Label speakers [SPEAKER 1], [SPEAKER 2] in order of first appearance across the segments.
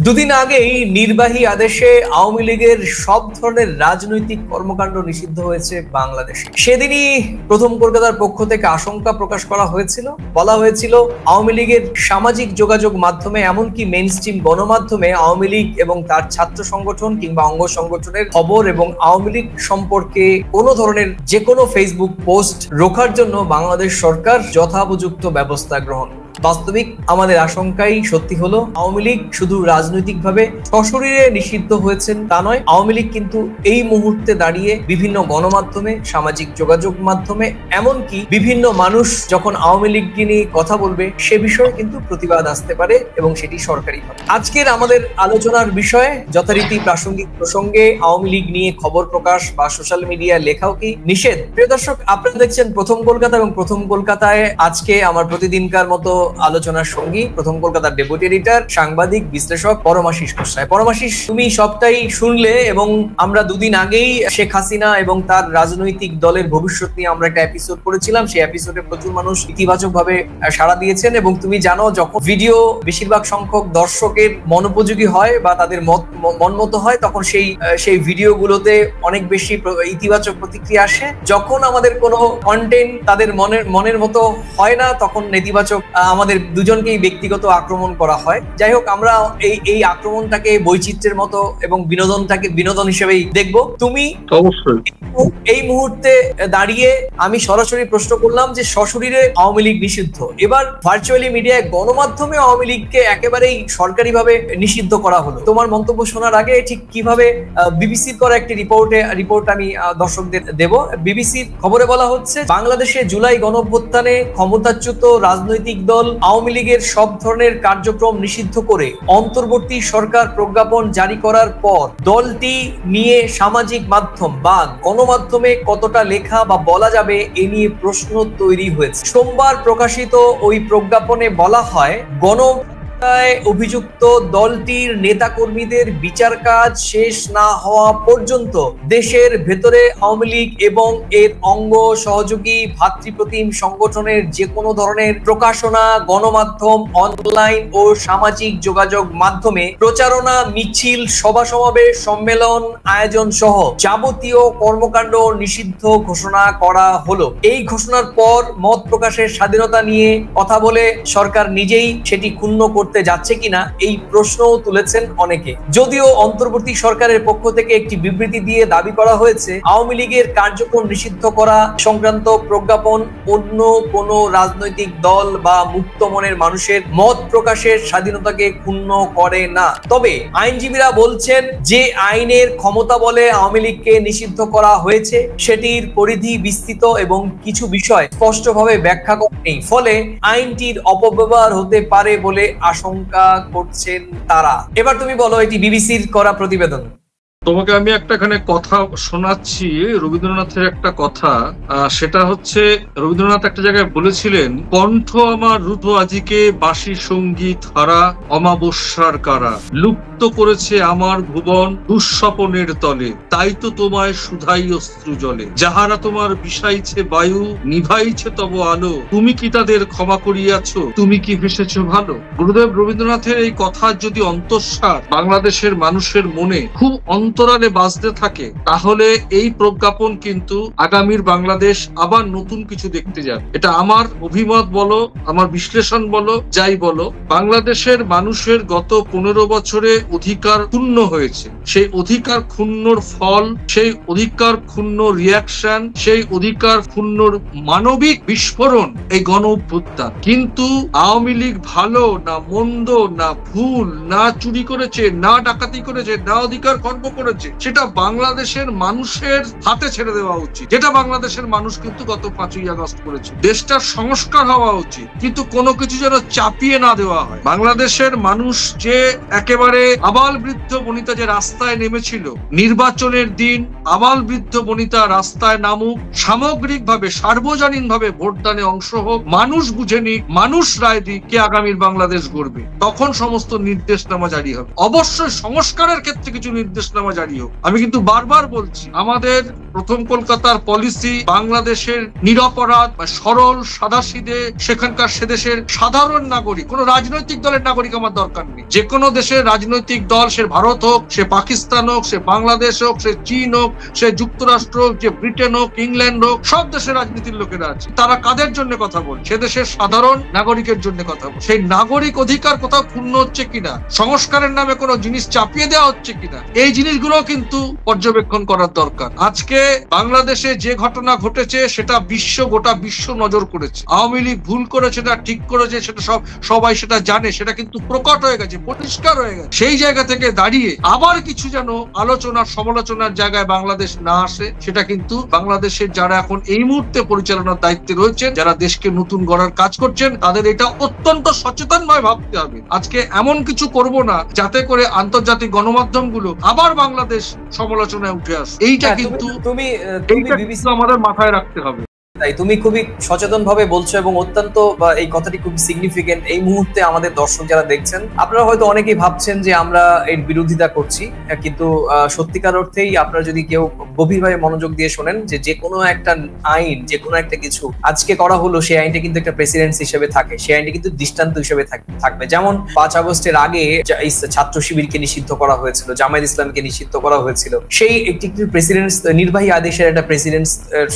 [SPEAKER 1] দুদিন আগেই নির্বাহী আদেশে আওয়ামী লীগের সব ধরনের রাজনৈতিক কর্মকাণ্ড নিষিদ্ধ হয়েছে বাংলাদেশে। সেদিনই প্রথম কলকাতার পক্ষ থেকে আশঙ্কা প্রকাশ করা হয়েছিল, বলা হয়েছিল আওয়ামী লীগের সামাজিক যোগাযোগ মাধ্যমে এমনকি মেইনস্ট্রিম গণমাধ্যমে আওয়ামী লীগ এবং তার ছাত্র সংগঠন কিংবা অঙ্গ সংগঠনের খবর এবং আওয়ামী লীগ সম্পর্কে কোনো ধরনের যে কোনো ফেসবুক পোস্ট রোখার জন্য বাংলাদেশ সরকার যথোপযুক্ত ব্যবস্থা গ্রহণ। বাস্তবিক আমাদের আশঙ্কাই সত্যি হলো, আওয়ামী লীগ শুধু রাজনৈতিকভাবে সশরীরে নিষিদ্ধ হয়েছেন তা নয়, আওয়ামী লীগ কিন্তু এই মুহূর্তে দাঁড়িয়ে বিভিন্ন গণমাধ্যমে, সামাজিক যোগাযোগ মাধ্যমে, এমনকি বিভিন্ন মানুষ যখন আওয়ামী লীগকে নিয়ে কথা বলবে সে বিষয়ে কিন্তু প্রতিবাদ আসতে পারে এবং সেটি সরকারি হবে। আজকের আমাদের আলোচনার বিষয়ে যথারীতি প্রাসঙ্গিক প্রসঙ্গে আওয়ামী লীগ নিয়ে খবর প্রকাশ বা সোশ্যাল মিডিয়া লেখাও কি নিষেধ? প্রিয় দর্শক, আপনারা দেখছেন প্রথম কলকাতা এবং প্রথম কলকাতায় আজকে আমার প্রতিদিনকার মতো আলোচনার সঙ্গী প্রথম কলকাতার ডেপুটি এডিটর, সাংবাদিক, বিশ্লেষক পরমাশিস গোসাই। পরমাশিস, তুমি সবটাই শুনলে এবং আমরা দুদিন আগেই শেখ হাসিনা এবং তার রাজনৈতিক দলের ভবিষ্যৎ নিয়ে আমরা একটা এপিসোড করেছিলাম। সেই এপিসোডে প্রচুর মানুষ ইতিবাচক ভাবে সাড়া দিয়েছেন এবং তুমি জানো যখন ভিডিও বেশিরভাগ সংখ্যক দর্শকের মনোপযোগী হয় বা তাদের মন মতো হয় তখন সেই ভিডিওগুলোতে অনেক বেশি ইতিবাচক প্রতিক্রিয়া আসে। যখন আমাদের কোনো কন্টেন্ট তাদের মনের মতো হয় না তখন নেতিবাচক আমাদের দুজনকেই ব্যক্তিগত আক্রমণ করা হয়। যাই হোক, আমরা এই আক্রমণটাকে বৈচিত্র্যের মতো এবং বিনোদনটাকে বিনোদন হিসেবেই দেখবো। তুমি অবশ্যই এই মুহূর্তে দাঁড়িয়ে আমি সরাসরি প্রশ্ন করলাম যে সশরীরে আওয়ামী লীগ নিষিদ্ধ, এবার ভার্চুয়ালি মিডিয়ায় গণমাধ্যমে আওয়ামী লীগকে একেবারেই সরকারিভাবে নিষিদ্ধ করা হলো। তোমার মন্তব্য শোনার আগে ঠিক কিভাবে বিবিসির করা একটি রিপোর্ট আমি দর্শকদের দেব। বিবিসির খবরে বলা হচ্ছে, বাংলাদেশে জুলাই গণঅভ্যুত্থানে ক্ষমতাচ্যুত রাজনৈতিক দল আওয়ামী লীগের সব ধরনের কার্যক্রম নিষিদ্ধ করে অন্তর্বর্তী সরকার প্রজ্ঞাপন জারি করার পর দলটি নিয়ে সামাজিক মাধ্যম বা গণমাধ্যমে কতটা লেখা বা বলা যাবে এ নিয়ে প্রশ্ন তৈরি হয়েছে। সোমবার প্রকাশিত ওই প্রজ্ঞাপনে বলা হয়, অভিযুক্ত দলটির নেতাকর্মীদের বিচার কাজ শেষ না হওয়া পর্যন্ত দেশের ভেতরে আওয়ামী লীগ এবং এর অঙ্গ সহযোগী ভাতৃপ্রতিম সংগঠনের যে কোনো ধরনের প্রকাশনা, গণমাধ্যম, অনলাইন ও সামাজিক যোগাযোগ মাধ্যমে প্রচারণা, মিছিল, সভা সমাবেশ, সম্মেলন আয়োজন সহ যাবতীয় কর্মকাণ্ড নিষিদ্ধ ঘোষণা করা হলো। এই ঘোষণার পর মত প্রকাশের স্বাধীনতা নিয়ে কথা বলে সরকার নিজেই সেটি ক্ষুণ্ণ করতে যাচ্ছে কিনা এই প্রশ্নও তুলেছেন অনেকে। যদিও অন্তর্বর্তী সরকারের পক্ষ থেকে একটি বিবৃতি দিয়ে দাবি করা হয়েছে আওয়ামী লীগের কার্যক্রম নিষিদ্ধ করা সংক্রান্ত প্রজ্ঞাপন অন্য কোন রাজনৈতিক দল বা মুক্ত মনের মানুষের মত প্রকাশের স্বাধীনতাকে ক্ষুণ্ণ করে না। তবে আইনজীবীরা বলছেন যে আইনের ক্ষমতা বলে আওয়ামী লীগকে নিষিদ্ধ করা হয়েছে সেটির পরিধি বিস্তৃত এবং কিছু বিষয় স্পষ্টভাবে ব্যাখ্যা করা নেই, ফলে আইনটির অপব্যবহার হতে পারে বলে আশঙ্কা করছেন তারা। এবার তুমি বলো, এটি বিবিসির করা প্রতিবেদন।
[SPEAKER 2] তোমাকে আমি একটাখানে কথা শোনাচ্ছি, রবীন্দ্রনাথের একটা কথা। সেটা হচ্ছে, রবীন্দ্রনাথ একটা জায়গায় বলেছিলেন, কণ্ঠ আমার রুদ্ধ আজিকে বাঁশি সঙ্গীত হারা অমাবস্যার কারা, লুপ্ত করেছে আমার ভুবন দুঃস্বপনের তলে, তাই তো তোমায় সুধাই অশ্রু জলে, যাহারা তোমার বিষাইছে বায়ু নিভাইছে তব আলো, তুমি কি তাদের ক্ষমা করিয়াছ, তুমি কি ভেসেছ ভালো। গুরুদেব রবীন্দ্রনাথের এই কথা যদি অন্তঃসার বাংলাদেশের মানুষের মনে খুব অন্তরালে বাজতে থাকে, তাহলে এই প্রজ্ঞাপন কিন্তু আগামীর বাংলাদেশ আবার নতুন কিছু দেখতে যাবে। এটা আমার অভিমত বলো, আমার বিশ্লেষণ বলো, যাই বলো, বাংলাদেশের মানুষের গত 15 বছরে অধিকার ক্ষুণ্ণ হয়েছে। সেই অধিকার ক্ষুণ্ণর ফল, সেই অধিকার ক্ষুণ্ণ রিয়াকশন, সেই অধিকার ক্ষুণ্ণর মানবিক বিস্ফোরণ এই গণ অভ্যুত্থান। কিন্তু আওয়ামী লীগ ভালো না মন্দ, না ভুল, না চুরি করেছে, না ডাকাতি করেছে, না অধিকার খর্ব করেছে, সেটা বাংলাদেশের মানুষের হাতে ছেড়ে দেওয়া উচিত, যেটা বাংলাদেশের মানুষ কিন্তু গত 5ই আগস্ট করেছে। দেশটার সংস্কার হওয়া উচিত, কিন্তু কোনো কিছু যেন চাপিয়ে না দেওয়া হয়। বাংলাদেশের মানুষ যে একেবারে আবাল বৃদ্ধ বনিতা যে রাস্তায় নেমেছিল, নির্বাচনের দিন আবাল বৃদ্ধ বনিতা রাস্তায় নামুক, সামগ্রিকভাবে সার্বজনীনভাবে ভোটদানে অংশ হোক, মানুষ বুঝে নিক, মানুষ রায় দিক কে আগামীর বাংলাদেশ গড়বে, তখন সমস্ত নির্দেশনামা জারি হবে। অবশ্যই সংস্কারের ক্ষেত্রে কিছু নির্দেশনামা জারি হোক। আমি কিন্তু বারবার বলছি, আমাদের প্রথম কলকাতার পলিসি বাংলাদেশের নিরপরাধ বা সরল সাদাসিধে সেখানকার সে দেশের সাধারণ নাগরিক, কোন রাজনৈতিক দলের নাগরিক আমার দরকার নেই। যে কোনো দেশের রাজনৈতিক দল, সে ভারত হোক, সে পাকিস্তান হোক, সে বাংলাদেশ হোক, সে চীন হোক, সে যুক্তরাষ্ট্র হোক, যে ব্রিটেন হোক, ইংল্যান্ড হোক, সব দেশের রাজনীতির লোকেরা আছে। তারা কাদের জন্য কথা বল? সে দেশের সাধারণ নাগরিকের জন্য কথা বল। সেই নাগরিক অধিকার কোথাও ক্ষুণ্ণ হচ্ছে কিনা, সংস্কারের নামে কোনো জিনিস চাপিয়ে দেওয়া হচ্ছে কিনা, এই জিনিসগুলো কিন্তু পর্যবেক্ষণ করার দরকার। আজকে বাংলাদেশে যে ঘটনা ঘটেছে সেটা গোটা বিশ্ব নজর করেছে। আওয়ামী লীগ ভুল করেছে না ঠিক করেছে সেটা সবাই সেটা জানে, সেটা কিন্তু প্রকট হয়ে গেছে, পরিষ্কার হয়ে গেছে। সেই জায়গা থেকে দাঁড়িয়ে আবার কিছু যেন আলোচনার সমালোচনার জায়গায় বাংলাদেশ না আসে, সেটা কিন্তু বাংলাদেশের যারা এখন এই মুহূর্তে পরিচালনার দায়িত্বে রয়েছেন, যারা দেশকে নতুন গড়ার কাজ করছেন, তাদের এটা অত্যন্ত সচেতনভাবে ভাবতে হবে। আজকে এমন কিছু করব না যাতে করে আন্তর্জাতিক গণমাধ্যমগুলো আবার বাংলাদেশ সমালোচনায় উঠে আসে। এইটা কিন্তু আমাদের মাথায় রাখতে হবে।
[SPEAKER 1] তাই তুমি খুবই সচেতন ভাবে বলছো এবং অত্যন্ত এই কথাটি খুব সিগনিফিকেন্ট। এই মুহূর্তে আমাদের দর্শক যারা দেখছেন, আপনারা হয়তো অনেকেই ভাবছেন যে আমরা এর বিরোধিতা করছি, কিন্তু সত্যিকার অর্থেই আপনারা যদি কেউ গভীরভাবে মনোযোগ দিয়ে শোনেন যে কোনো একটা আইন, যে কোনো একটা কিছু আজকে করা হলো, সেই আইনটা কিন্তু একটা প্রেসিডেন্স হিসেবে থাকে, সেই আইনটা কিন্তু দৃষ্টান্ত হিসেবে থাকবে। যেমন ৫ আগস্টের আগে ছাত্র শিবিরকে নিষিদ্ধ করা হয়েছিল, জামায়াত ইসলামকে নিষিদ্ধ করা হয়েছিল, সেই একটি প্রেসিডেন্স নির্বাহী আদেশের একটা প্রেসিডেন্স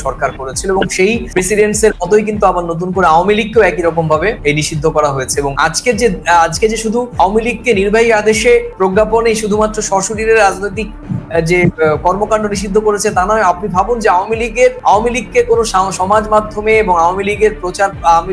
[SPEAKER 1] সরকার করেছিল এবং সেই প্রেসিডেন্সের মতোই কিন্তু আবার নতুন করে আওয়ামী লীগকেও একই রকম ভাবে নিষিদ্ধ করা হয়েছে। এবং আজকে যে শুধু আওয়ামী লীগকে নির্বাহী আদেশে প্রজ্ঞাপনে শুধুমাত্র সশরীরের রাজনৈতিক যে কর্মকাণ্ড নিষিদ্ধ করেছে তা নয়। আপনি ভাবুন যে আওয়ামী লীগকে কোনো সমাজ মাধ্যমে এবং আওয়ামী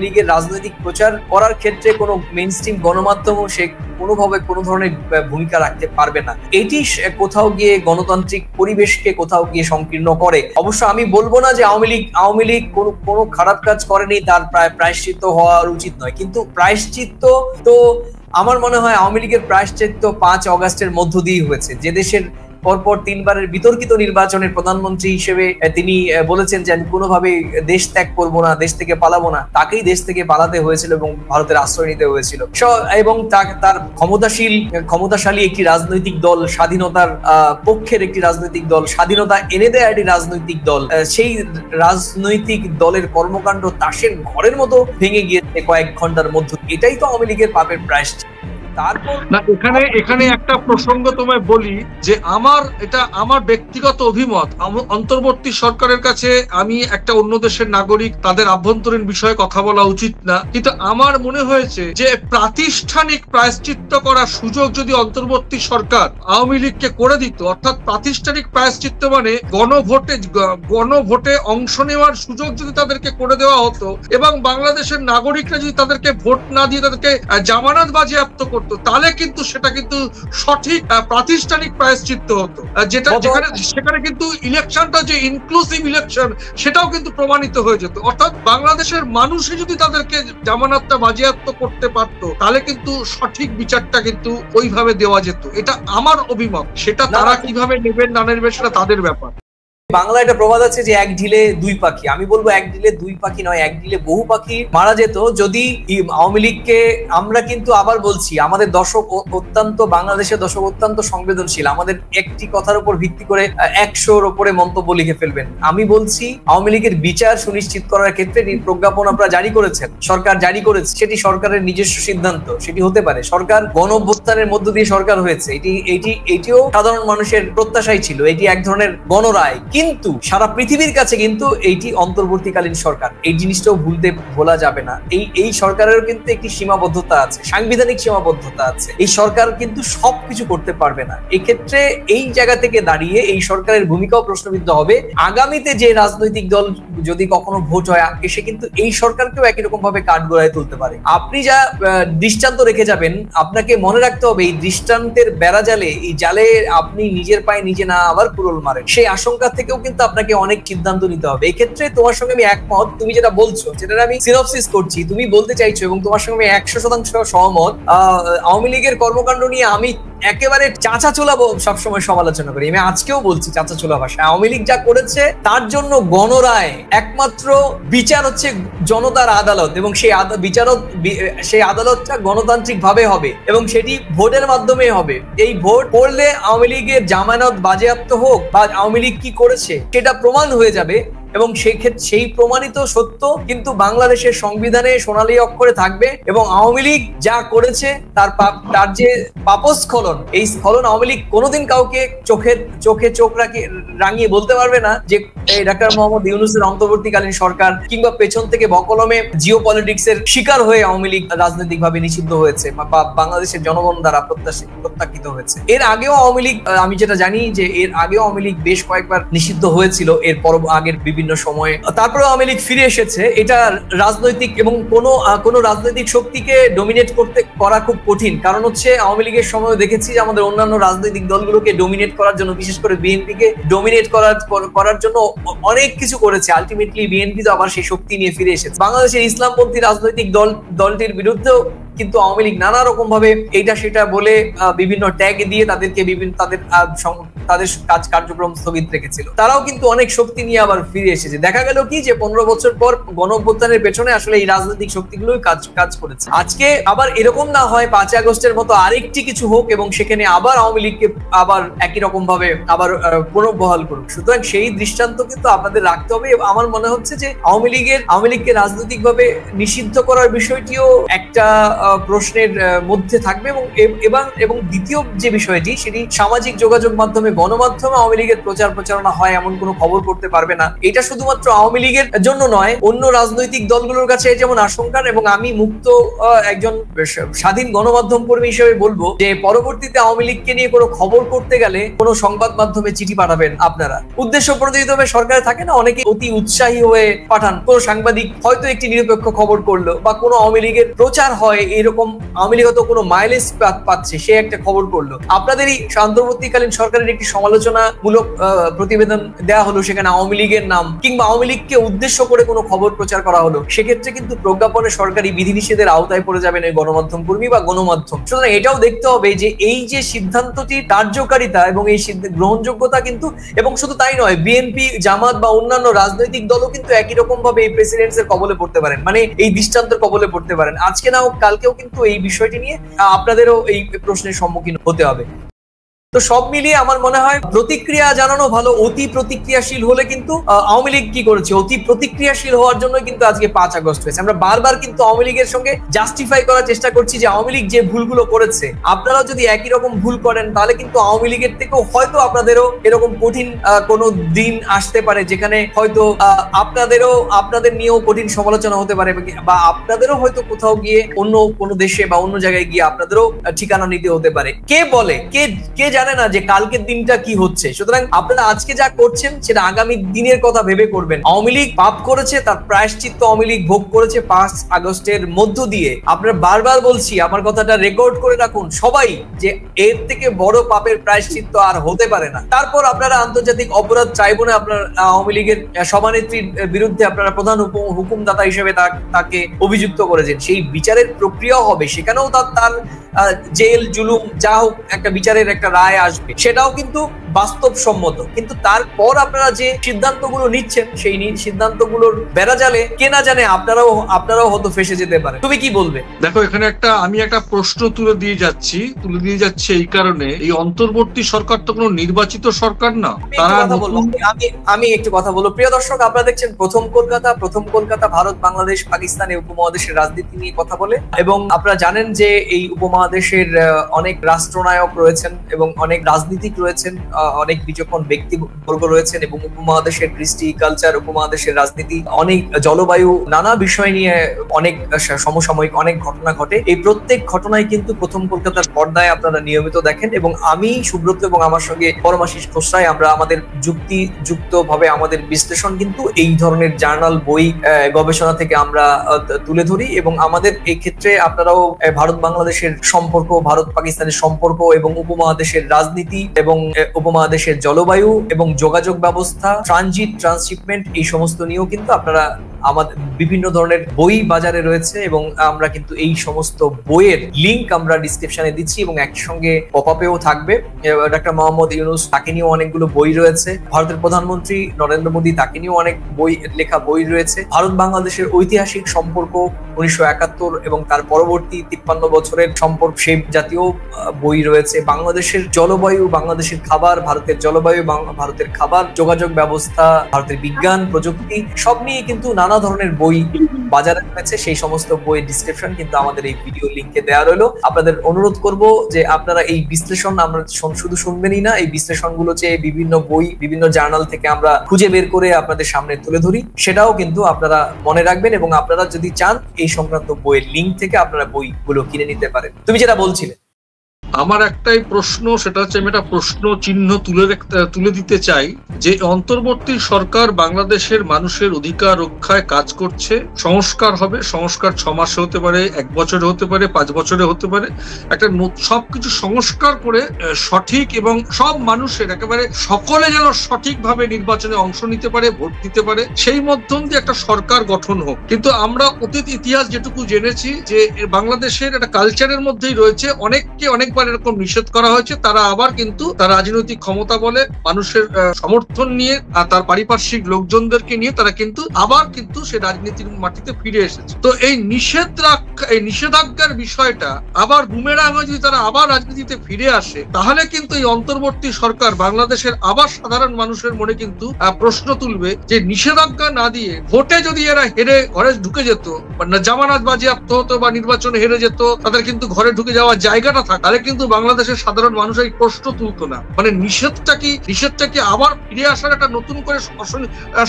[SPEAKER 1] লীগের রাজনৈতিক প্রচার করার ক্ষেত্রে কোনো মেইনস্ট্রিম গণমাধ্যমও সে কোনোভাবে কোনো ধরনের ভূমিকা রাখতে পারবে না। এটি কোথাও গিয়ে গণতান্ত্রিক পরিবেশকে কোথাও গিয়ে সংকীর্ণ করে। অবশ্য আমি বলবো না যে আওয়ামী লীগ কোনো খারাপ কাজ করেনি, তার প্রায়শ্চিত্ত হওয়া উচিত নয়, কিন্তু প্রায়শ্চিত্ত তো আমার মনে হয় আওয়ামী লীগের প্রায়শ্চিত্ত ৫ আগস্টের মধ্য দিয়ে হয়েছে। যে দেশের পরপর ৩ বারের বিতর্কিত নির্বাচনের প্রধানমন্ত্রী হিসেবে তিনি বলেছেন যে আমি কোনোভাবেই দেশ ত্যাগ করবো না, দেশ থেকে পালাবো না, তাকেই দেশ থেকে পালাতে হয়েছিল এবং ভারতের আশ্রয় নিতে হয়েছিল। এবং তার ক্ষমতাশালী একটি রাজনৈতিক দল, স্বাধীনতার পক্ষের একটি রাজনৈতিক দল, স্বাধীনতা এনে দেয় একটি রাজনৈতিক দল, সেই রাজনৈতিক দলের কর্মকাণ্ড তাসের ঘরের মতো ভেঙে গিয়েছে কয়েক ঘন্টার মধ্যে। এটাই তো আওয়ামী লীগের পাপের প্রায়শ্চিত্ত।
[SPEAKER 2] না, এখানে একটা প্রসঙ্গ তোমায় বলি যে আমার ব্যক্তিগত অভিমত, অন্তর্বর্তী সরকারের কাছে আমি একটা অন্য দেশের নাগরিক, তাদের আভ্যন্তরীণ বিষয়ে কথা বলা উচিত না, কিন্তু আমার মনে হয়েছে যে প্রাতিষ্ঠানিক প্রায়শ্চিত্ত করার সুযোগ যদি অন্তর্বর্তী সরকার আওয়ামী লীগকে করে দিত, অর্থাৎ প্রাতিষ্ঠানিক প্রায়শ্চিত্ত মানে গণভোটে অংশ নেওয়ার সুযোগ যদি তাদেরকে করে দেওয়া হতো এবং বাংলাদেশের নাগরিকরা যদি তাদেরকে ভোট না দিয়ে তাদেরকে জামানত বাজেয়াপ্ত করতো, তাহলে কিন্তু সেটা কিন্তু সঠিক প্রাতিষ্ঠানিক প্রায়শ্চিত্ত হতো, সেখানে কিন্তু ইলেকশনটা যে ইনক্লুসিভ ইলেকশন সেটাও কিন্তু প্রমাণিত হয়ে যেত। অর্থাৎ বাংলাদেশের মানুষই যদি তাদেরকে জামানতটা বাজেয়াপ্ত করতে পারতো, তাহলে কিন্তু সঠিক বিচারটা কিন্তু ওইভাবে দেওয়া যেত। এটা আমার অভিমত। সেটা তারা কিভাবে নেবেন না নেবেন সেটা তাদের ব্যাপার।
[SPEAKER 1] বাংলা একটা প্রবাদ আছে যে এক ঢিলে দুই পাখি। আমি বলবো এক ঢিলে দুই পাখি নয়, এক ঢিলে বহু পাখি মারা যেত যদি আওয়ামী লীগকে, আমরা কিন্তু আবার বলছি আমাদের বাংলাদেশের দর্শক অত্যন্ত সংবেদনশীল, আমাদের একটি কথার উপর ভিত্তি করে ১০০-র উপরে মন্তব্য লিখে ফেলবেন। আমি বলছি আওয়ামী লীগের বিচার সুনিশ্চিত করার ক্ষেত্রে প্রজ্ঞাপন আপনারা জারি করেছেন, সরকার জারি করেছে, সেটি সরকারের নিজস্ব সিদ্ধান্ত, সেটি হতে পারে। সরকার গণঅভ্যুত্থানের মধ্য দিয়ে সরকার হয়েছে, এটিও সাধারণ মানুষের প্রত্যাশাই ছিল, এটি এক ধরনের গণরায়। কিন্তু সারা পৃথিবীর কাছে কিন্তু এইটি অন্তর্বর্তীকালীন সরকার, এই জিনিসটাও ভোলা যাবে না। এই সরকারেরও কিন্তু একটি সীমাবদ্ধতা আছে, সাংবিধানিক সীমাবদ্ধতা আছে। এই সরকার কিন্তু সবকিছু করতে পারবে না। এক্ষেত্রে এই জায়গা থেকে দাঁড়িয়ে এই সরকারের ভূমিকাও প্রশ্নবিদ্ধ হবে। আগামীতে যে রাজনৈতিক দল যদি কখনো ভোট হয়, এসে কিন্তু এই সরকারকেও একই রকম ভাবে কাঠগড়ায় তুলতে পারে। আপনি যা দৃষ্টান্ত রেখে যাবেন, আপনাকে মনে রাখতে হবে এই দৃষ্টান্তের বেড়া জালে, এই জালে আপনি নিজের পায়ে নিজে না আবার কুড়োল মারেন। সেই আশঙ্কা থেকে থেকেও কিন্তু আপনাকে অনেক সিদ্ধান্ত নিতে হবে। এই ক্ষেত্রে তোমার সঙ্গে আমি একমত, তুমি যেটা বলছো যেটা আমি সিনপসিস করছি, তুমি বলতে চাইছো এবং তোমার সঙ্গে আমি 100% সহমত। আওয়ামী লীগের কর্মকাণ্ড নিয়ে আমি একেবারে চাঁচাছোলা সবসময় সমালোচনা করি, আমি আজকেও বলছি চাঁচাছোলা ভাষায়। আওয়ামী লীগ যা করেছে তার জন্য গণরায়, একমাত্র বিচার হচ্ছে জনতার আদালত, এবং সেই আদালতটা গণতান্ত্রিক ভাবে হবে এবং সেটি ভোটের মাধ্যমে হবে। এই ভোট করলে আওয়ামী লীগের জামানত বাজেয়াপ্ত হোক বা আওয়ামী লীগ কি করেছে সেটা প্রমাণ হয়ে যাবে, এবং সেই প্রমাণিত সত্য কিন্তু বাংলাদেশের সংবিধানে সোনালী অক্ষরে থাকবে। এবং আওয়ামী লীগ যা করেছে তার যে পাপস্খলন, এই স্খলন আওয়ামী লীগ কোনোদিন কাউকে চোখে চোখ রাঙিয়ে বলতে পারবে না যে এই ডাক্তার মোহাম্মদ ইউনূসের অন্তর্বর্তীকালীন সরকার কিংবা পেছন থেকে বকলমে জিও পলিটিক্স এর শিকার হয়ে আওয়ামী লীগ রাজনৈতিক ভাবে নিষিদ্ধ হয়েছে বা বাংলাদেশের জনগণ দ্বারা প্রত্যাখ্যিত হয়েছে। এর আগেও আওয়ামী লীগ, আমি যেটা জানি যে এর আগেও আওয়ামী লীগ বেশ কয়েকবার নিষিদ্ধ হয়েছিল এর আগের বিভিন্ন সময়ে, তারপরে আওয়ামী লীগ ফিরে এসেছে। এটা রাজনৈতিক এবং কোনো রাজনৈতিক শক্তিকে ডোমিনেট করা খুব কঠিন, কারণ হচ্ছে আওয়ামী লীগের সময় দেখেছি যে আমাদের অন্যান্য রাজনৈতিক দলগুলোকে ডোমিনেট করার জন্য, বিশেষ করে বিএনপিকে ডোমিনেট করার জন্য অনেক কিছু করেছে। আলটিমেটলি বিএনপি তো আবার সেই শক্তি নিয়ে ফিরে এসেছে। বাংলাদেশের ইসলামপন্থী রাজনৈতিক দলটির বিরুদ্ধেও কিন্তু আওয়ামী লীগ নানা রকম ভাবে এইটা সেটা বলে বিভিন্ন ট্যাগ দিয়ে তাদেরকে তাদের কার্যক্রম স্থগিত রেখেছিল। তারাও কিন্তু অনেক শক্তি নিয়ে আবার ফিরে এসেছে। দেখা গেল কি যে 15 বছর পর গণঅভ্যুত্থানের পেছনে আসলে এই রাজনৈতিক শক্তিগুলোই কাজ করেছে। আজকে আবার এরকম না হয় 5 আগস্টের মতো আরেকটি কিছু হোক এবং সেখানে আবার আওয়ামী লীগকে আবার একই রকম ভাবে আবার পুনর্বহাল করুক। সুতরাং সেই দৃষ্টান্ত কিন্তু আপনাদের রাখতে হবে। আমার মনে হচ্ছে যে আওয়ামী লীগকে রাজনৈতিক ভাবে নিষিদ্ধ করার বিষয়টিও একটা প্রশ্নের মধ্যে থাকবে। এবং দ্বিতীয় যে বিষয়টি, সেটি সামাজিক যোগাযোগ মাধ্যমে, গণমাধ্যমে আওয়ামী লীগের প্রচারণা হয় এমন কোনো খবর করতে পারবে না। এটা শুধুমাত্র আওয়ামী লীগের জন্য নয়, অন্য রাজনৈতিক দলগুলোর কাছে যেমন আশঙ্কার। এবং আমি মুক্ত একজন স্বাধীন গণমাধ্যম কর্মী হিসেবে বলবো যে পরবর্তীতে আওয়ামী লীগকে নিয়ে কোনো খবর করতে গেলে কোনো সংবাদ মাধ্যমে চিঠি পাঠাবেন আপনারা। উদ্দেশ্য প্রণোদিতভাবে সরকারে থাকে না, অনেকে অতি উৎসাহী হয়ে পাঠান। কোনো সাংবাদিক হয়তো একটি নিরপেক্ষ খবর করলো বা কোনো আওয়ামী লীগের প্রচার হয়, এরকম আওয়ামী লীগ হয়তো কোনো মাইলেজ পাচ্ছে, সে একটা খবর করলো। আপনাদেরই অন্তর্বর্তীকালীন সরকারের একটি সমালোচনামূলক প্রতিবেদন দেওয়া হলো, সেখানে আওয়ামী লীগের নাম কিংবা আওয়ামী লীগকে উদ্দেশ্য করে কোনো খবর প্রচার করা হলো, সেক্ষেত্রে কিন্তু প্রজ্ঞাপনে সরকারি বিধিনিষেধের আওতায় পড়ে যাবেন এই গণমাধ্যম কর্মী বা গণমাধ্যম। সুতরাং এটাও দেখতে হবে যে এই যে সিদ্ধান্তটির কার্যকারিতা এবং এই গ্রহণযোগ্যতা কিন্তু, এবং শুধু তাই নয়, বিএনপি, জামাত বা অন্যান্য রাজনৈতিক দলও কিন্তু একই রকম ভাবে এই প্রেসিডেন্টের কবলে পড়তে পারেন, মানে এই দৃষ্টান্তের কবলে পড়তে পারেন। আজকে না হোক কালকেও কিন্তু এই বিষয়টি নিয়ে আপনাদেরও এই প্রশ্নের সম্মুখীন হতে হবে। তো সব মিলিয়ে আমার মনে হয় প্রতিক্রিয়া জানানো ভালো। অতি প্রতিক্রিয়াশীল হলে কিন্তু আওয়ামী লীগ কি করেছে, অতি প্রতিক্রিয়াশীল হওয়ার জন্য কিন্তু আজকে 5 আগস্ট হয়েছে। আমরা বারবার কিন্তু আওয়ামী লীগের সঙ্গে জাস্টিফাই করার চেষ্টা করছি যে আওয়ামী লীগ যে ভুলগুলো করেছে, আপনারাও যদি একই রকম ভুল করেন তাহলে কিন্তু আওয়ামী লীগের থেকেও হয়তো আপনাদেরও এরকম কঠিন কোনো দিন আসতে পারে, যেখানে হয়তো আপনাদের নিয়েও কঠিন সমালোচনা হতে পারে, বা আপনাদেরও হয়তো কোথাও গিয়ে অন্য কোনো দেশে বা অন্য জায়গায় গিয়ে আপনাদেরও ঠিকানা নিতে হতে পারে। কে বলে, কে জানে না যে কালকের দিনটা কি হচ্ছে। সুতরাং আপনারা আজকে যা করছেন সেটা আগামী দিনের কথা ভেবে করবেন। আওয়ামী লীগ পাপ করেছে, তার প্রায়শ্চিত্ত আওয়ামী লীগ ভোগ করেছে 5 আগস্টের মধ্য দিয়ে। আপনারা বারবার বলছি, আমার কথাটা রেকর্ড করে রাখুন সবাই, যে এর থেকে বড় পাপের প্রায়শ্চিত্ত আর হতে পারে না। তারপর আপনারা আন্তর্জাতিক অপরাধ ট্রাইব্যুনালে আপনার আওয়ামী লীগের সভানেত্রীর বিরুদ্ধে আপনারা প্রধান হুকুমদাতা হিসেবে তাকে অভিযুক্ত করেছেন। সেই বিচারের প্রক্রিয়া হবে, সেখানেও তার জেল জুলুম যা হোক একটা বিচারের একটা রায় আসবে, সেটাও কিন্তু বাস্তবসম্মত। কিন্তু তারপর আপনারা যে সিদ্ধান্তগুলো নিচ্ছেন, সেই সিদ্ধান্তগুলোর বেড়াজালে কে না জানে আপনারাও হয়তো ফেসে যেতে পারে। তুমি কি বলবে?
[SPEAKER 2] দেখো, এখানে আমি একটা প্রশ্ন তুলে দিয়ে যাচ্ছি এই কারণে, এই অন্তর্বর্তী সরকার তো কোনো নির্বাচিত সরকার না।
[SPEAKER 1] আমি একটু কথা বলবো। প্রিয় দর্শক, আপনারা দেখছেন প্রথম কলকাতা ভারত, বাংলাদেশ, পাকিস্তান এই উপমহাদেশের রাজনীতি নিয়ে কথা বলে। এবং আপনারা জানেন যে এই উপমহাদেশের অনেক রাষ্ট্রনায়ক রয়েছেন এবং অনেক রাজনীতিক রয়েছেন, অনেক বিচক্ষণ ব্যক্তিবর্গ রয়েছেন, এবং উপমহাদেশের কৃষ্টি, কালচার, উপমহাদেশের রাজনীতি, অনেক জলবায়ু, নানা বিষয় নিয়ে অনেক সমসাময়িক অনেক ঘটনা ঘটে। এই প্রত্যেক ঘটনায় কিন্তু প্রথম কলকাতার পর্দায় আপনারা নিয়মিত দেখেন, এবং আমি সুব্রত এবং আমার সঙ্গে পরমাশিস খোসরাই আমরা আমাদের যুক্তিযুক্ত ভাবে আমাদের বিশ্লেষণ কিন্তু এই ধরনের জার্নাল, বই, গবেষণা থেকে আমরা তুলে ধরি। এবং আমাদের এই ক্ষেত্রে আপনারাও ভারত বাংলাদেশের সম্পর্ক, ভারত পাকিস্তানের সম্পর্ক এবং উপমহাদেশের রাজনীতি এবং উপমহাদেশের জলবায়ু এবং যোগাযোগ ব্যবস্থা, ট্রানজিট, ট্রান্সশিপমেন্ট, এই সমস্ত নিয়েও কিন্তু আপনারা আমাদের বিভিন্ন ধরনের বই বাজারে রয়েছে এবং আমরা কিন্তু এই সমস্ত বইয়ের লিংক আমরা ডিসক্রিপশনে দিচ্ছি এবং একই সঙ্গে পপআপেও থাকবে। ডক্টর মোহাম্মদ ইউনূস, তাকে নিয়েও অনেকগুলো বই রয়েছে। ভারতের প্রধানমন্ত্রী নরেন্দ্র মোদী, তাকে নিয়েও অনেক লেখা বই রয়েছে। ভারত বাংলাদেশের ঐতিহাসিক সম্পর্ক 1971 এবং তার পরবর্তী 53 বছরের সম্পর্ক, সেই জাতীয় বই রয়েছে। বাংলাদেশের জলবায়ু, বাংলাদেশের খাবার, ভারতের জলবায়ু, ভারতের খাবার, যোগাযোগ ব্যবস্থা, ভারতের বিজ্ঞান প্রযুক্তি, সব নিয়ে কিন্তু নানা ধরনের বই বাজারে রয়েছে। সেই সমস্ত বইয়ের ডিসক্রিপশন কিন্তু আমাদের এই ভিডিও লিংকে দেওয়া রইলো। আপনাদের অনুরোধ করব যে আপনারা এই বিশ্লেষণ আমরা শুধু শুনবেনই না, এই বিশ্লেষণগুলো যে বিভিন্ন বই, বিভিন্ন জার্নাল থেকে আমরা খুঁজে বের করে আপনাদের সামনে তুলে ধরি, সেটাও কিন্তু আপনারা মনে রাখবেন এবং আপনারা যদি চান এই সংক্রান্ত বইয়ের লিংক থেকে আপনারা বইগুলো কিনে নিতে পারেন। তুমি যেটা বলছিলে,
[SPEAKER 2] আমার একটাই প্রশ্ন, সেটা হচ্ছে আমি একটা প্রশ্ন চিহ্ন তুলে দিতে চাই যে অন্তর্বর্তী সরকার বাংলাদেশের মানুষের অধিকার রক্ষায় কাজ করছে। সংস্কার হবে, সংস্কার 6 মাসে হতে পারে, 1 বছরে হতে পারে, 5 বছরে হতে পারে। একটা সবকিছু সংস্কার করে সঠিক এবং সব মানুষের একেবারে সকলে যেন সঠিকভাবে নির্বাচনে অংশ নিতে পারে, ভোট দিতে পারে, সেই মাধ্যম দিয়ে একটা সরকার গঠন হোক। কিন্তু আমরা অতীত ইতিহাস যেটুকু জেনেছি যে বাংলাদেশের একটা কালচারের মধ্যেই রয়েছে, অনেককে অনেকবার এরকম নিষেধ করা হয়েছে, তারা আবার কিন্তু তার রাজনৈতিক ক্ষমতা বলে মানুষের সমর্থন নিয়ে আর তার পারিপার্শ্বিক লোকজনদেরকে নিয়ে তারা কিন্তু আবার কিন্তু সে রাজনীতির মাটিতে ফিরে এসেছে। তো এই নিষেধাজ্ঞার বিষয়টা আবার বুমেরাং হয়ে যদি তারা আবার রাজনীতিতে ফিরে আসে, তাহলে কিন্তু এই অন্তর্বর্তী সরকার বাংলাদেশের আবার সাধারণ মানুষের মনে কিন্তু প্রশ্ন তুলবে যে নিষেধাজ্ঞা না দিয়ে ভোটে যদি এরা হেরে ঘরে ঢুকে যেত, জামানত বাজেয়াপ্ত হতো বা নির্বাচনে হেরে যেত, তাদের কিন্তু ঘরে ঢুকে যাওয়ার জায়গাটা থাকে, তাহলে কিন্তু বাংলাদেশের সাধারণ মানুষ এই প্রশ্ন তুলতো না। মানে নিষেধটা কি আবার ফিরে আসার একটা নতুন করে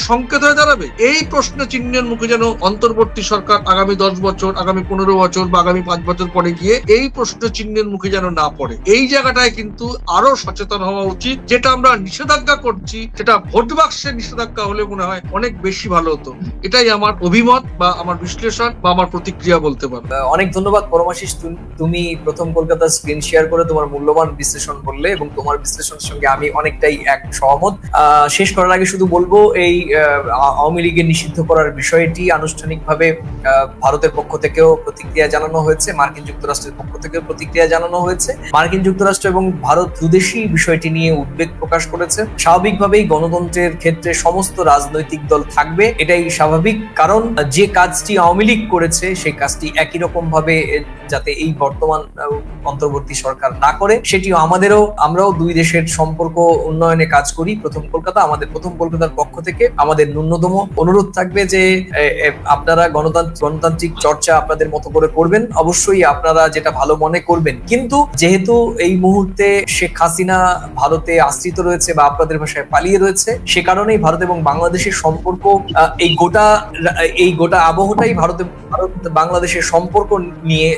[SPEAKER 2] সংকেত হয়ে দাঁড়াবে? এই প্রশ্ন চিহ্নের মুখে যেন অন্তর্বর্তী সরকার আগামী 10 বছর, আগামী 15 বছর বা আগামী 5 বছর পরে গিয়ে এই প্রশ্ন চিহ্নের মুখে যেন না পড়ে। এই জায়গাটায় কিন্তু আরো সচেতন হওয়া উচিত। যেটা আমরা নিষেধাজ্ঞা করছি, সেটা ভোট বাক্সের নিষেধাজ্ঞা হলে মনে হয় অনেক বেশি ভালো হতো। এটাই আমার অভিমত বা আমার বিশ্লেষণ বা আমার প্রতিক্রিয়া বলতে পারো।
[SPEAKER 1] অনেক ধন্যবাদ পরমাশিস, তুমি প্রথম কলকাতা স্ক্রিন শেয়ার করে তোমার মূল্যবান বিশ্লেষণ বললে এবং তোমার বিশ্লেষণের সঙ্গে আমি অনেকটাই সহমত। শেষ করার আগে শুধু বলবো, এই আওয়ামী লীগের নিষিদ্ধ করার বিষয়টি আনুষ্ঠানিকভাবে ভারতের পক্ষ থেকেও প্রতিক্রিয়া জানানো হয়েছে, মার্কিন যুক্তরাষ্ট্রের পক্ষ থেকেও প্রতিক্রিয়া জানানো হয়েছে। মার্কিন যুক্তরাষ্ট্র এবং ভারত দুদেশই বিষয়টি নিয়ে উদ্বেগ প্রকাশ করেছে। স্বাভাবিকভাবেই গণতন্ত্রের ক্ষেত্রে সমস্ত রাজনৈতিক দল থাকবে, এটাই স্বাভাবিক। কারণ যে কাজটি আওয়ামী লীগ করেছে সেই কাজটি একই রকম ভাবে যাতে এই বর্তমান অন্তর্বর্তী সরকার না করে, সেটিও আমরাও দুই দেশের সম্পর্ক উন্নয়নে কাজ করি প্রথম কলকাতা। আমাদের প্রথম কলকাতার পক্ষ থেকে আমাদের ন্যূনতম অনুরোধ থাকবে যে আপনারা গণতান্ত্রিক চর্চা আপনাদের মতো করে করবেন, অবশ্যই আপনারা যেটা ভালো মনে করবেন। কিন্তু যেহেতু এই মুহূর্তে শেখ হাসিনা ভারতে আশ্রিত রয়েছে বা আপনাদের ভাষায় পালিয়ে রয়েছে, সে কারণেই ভারত এবং বাংলাদেশের সম্পর্ক, এই গোটা আবহটাই ভারত বাংলাদেশের সম্পর্ক নিয়ে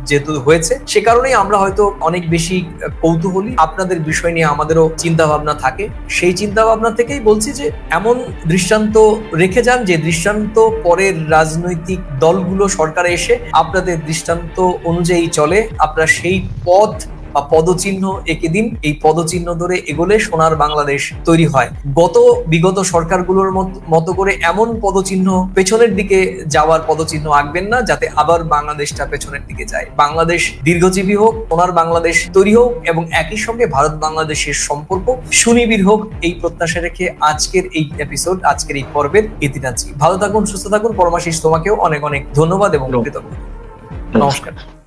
[SPEAKER 1] যেহেতু হয়েছে, সে কারণেই আমরা হয়তো অনেক বেশি কৌতূহলী। আপনাদের বিষয় নিয়ে আমাদেরও চিন্তা ভাবনা থাকে, সেই চিন্তা ভাবনা থেকেই বলছি যে এমন দৃষ্টান্ত রেখে যান যে দৃষ্টান্ত পরের রাজনৈতিক দলগুলো সরকারে এসে আপনাদের দৃষ্টান্ত অনুযায়ী চলে। আপনারা সেই পথ বা পদচিহ্ন এঁকে দিন, এই পদচিহ্ন ধরে এগোলে সোনার বাংলাদেশ তৈরি হয়। বিগত সরকারগুলোর মতো করে এমন পদচিহ্ন, পেছনের দিকে যাওয়ার পদচিহ্ন আঁকবেন না যাতে আবার বাংলাদেশটা পেছনের দিকে যায়। বাংলাদেশ দীর্ঘজীবী হোক, সোনার বাংলাদেশ তৈরি হোক এবং একই সঙ্গে ভারত বাংলাদেশের সম্পর্ক সুনিবিড় হোক, এই প্রত্যাশা রেখে আজকের এই এপিসোড, আজকের এই পর্বের ইতি টানছি। ভালো থাকুন, সুস্থ থাকুন। পরমাশিস, তোমাকেও অনেক অনেক ধন্যবাদ এবং কৃতজ্ঞতা। নমস্কার।